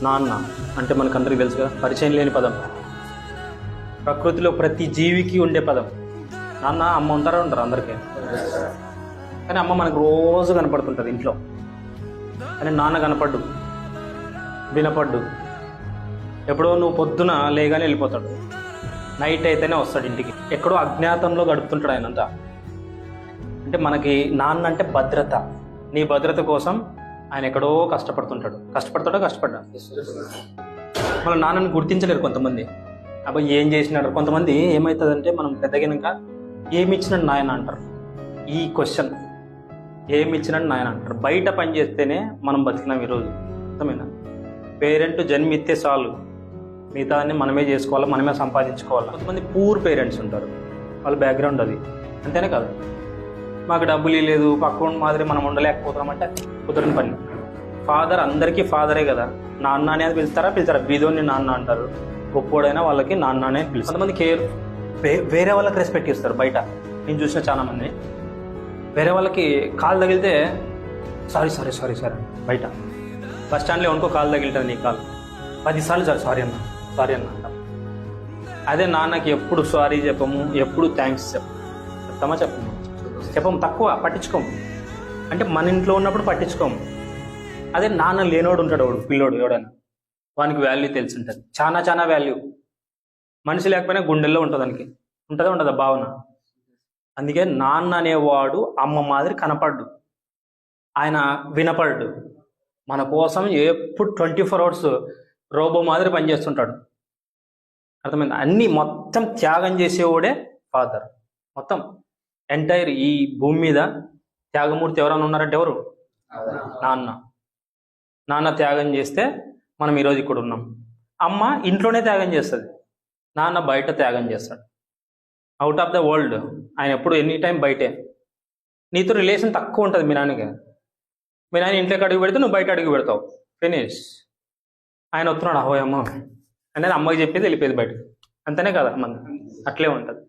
నాన్న అంటే మనకందరికీ తెలుసు కదా, పరిచయం లేని పదం. ప్రకృతిలో ప్రతి జీవికి ఉండే పదం. నాన్న అమ్మ ఉంటారు అందరికీ, కానీ అమ్మ మనకు రోజు కనపడుతుంటుంది ఇంట్లో. కానీ నాన్న కనపడ్డు, వినపడ్డు. ఎప్పుడో నువ్వు పొద్దున లేగానే వెళ్ళిపోతాడు, నైట్ అయితేనే వస్తాడు ఇంటికి. ఎక్కడో అజ్ఞాతంలో గడుపుతుంటాడు ఆయనంతా. అంటే మనకి నాన్న అంటే భద్రత. నీ భద్రత కోసం ఆయన ఎక్కడో కష్టపడ్డా. మన నాన్నని గుర్తించలేరు కొంతమంది. అబ్బాయి ఏం చేసినాడు. కొంతమంది ఏమవుతుందంటే మనం పెద్దగినాక ఏమి ఇచ్చినాడు నాయన అంటారు. ఈ క్వశ్చన్ ఏమి ఇచ్చినాడు నాయన అంటారు. బయట పని చేస్తేనే మనం బతికినాం ఈరోజు. అర్థమైనా? పేరెంట్ జన్మిస్తే చాలు, మిగతాన్ని మనమే చేసుకోవాలి, మనమే సంపాదించుకోవాలి. కొంతమంది పూర్ పేరెంట్స్ ఉంటారు, వాళ్ళ బ్యాక్గ్రౌండ్ అది. అంతేనే కాదు, మాకు డబ్బులు లేదు, పక్కన మాదిరి మనం ఉండలేకపోతున్నామంటే కుదరని పని. ఫాదర్ అందరికీ ఫాదరే కదా. నాన్న అనేది పిలుస్తారా? బీదోని నాన్న అంటారు. గొప్పోడైనా వాళ్ళకి నాన్న అనేది పిలుస్తారు. కొంతమంది కేర్ వేరే వాళ్ళకి రెస్పెక్ట్ ఇస్తారు. బయట నేను చూసిన చాలా మంది వేరే వాళ్ళకి కాలు తగిలితే సారీ బయట బస్ స్టాండ్లో అనుకో కాలు తగిలిటుంది, నీ కాలు 10 సార్లు సారీ అన్న అంటాం. అదే నాన్నకి ఎప్పుడు సారీ చెప్పము, ఎప్పుడు థ్యాంక్స్ చెప్పము, తక్కువ పట్టించుకోము. అంటే మన ఇంట్లో ఉన్నప్పుడు పట్టించుకోము. అదే నాన్న లేనోడు ఉంటాడు, వాడు పిల్లోడు ఎవడైనా, వానికి వాల్యూ తెలిసి ఉంటుంది. చాలా వాల్యూ. మనిషి లేకపోయినా గుండెల్లో ఉంటుంది, దానికి ఉంటుందా భావన. అందుకే నాన్న అనేవాడు అమ్మ మాదిరి కనపడ్డు, ఆయన వినపడ్డు. మన కోసం ఎప్పుడు 24 hours రోబో మాదిరి పనిచేస్తుంటాడు. అర్థమైంది? అన్నీ మొత్తం త్యాగం చేసేవాడే ఫాదర్. మొత్తం ఎంటైర్ ఈ భూమి మీద త్యాగమూర్తి ఎవరైనా ఉన్నారంటే ఎవరు? నాన్న త్యాగం చేస్తే మనం ఈరోజు ఇక్కడ ఉన్నాం. అమ్మ ఇంట్లోనే త్యాగం చేస్తుంది, నాన్న బయట త్యాగం చేస్తాడు. అవుట్ ఆఫ్ ద వరల్డ్ ఆయన ఎప్పుడు ఎనీ టైం బయటే. నీతో రిలేషన్ తక్కువ ఉంటుంది మీ నాన్నకి. మీ నాన్న ఇంట్లోకి అడుగు పెడితే నువ్వు బయట అడుగు పెడతావు, ఫినిష్. ఆయన వస్తున్నాడు అహోయమ్మ అనేది అమ్మకి చెప్పేది వెళ్ళిపోయేది బయటకు. అంతనే కదా మన అట్లే ఉంటుంది.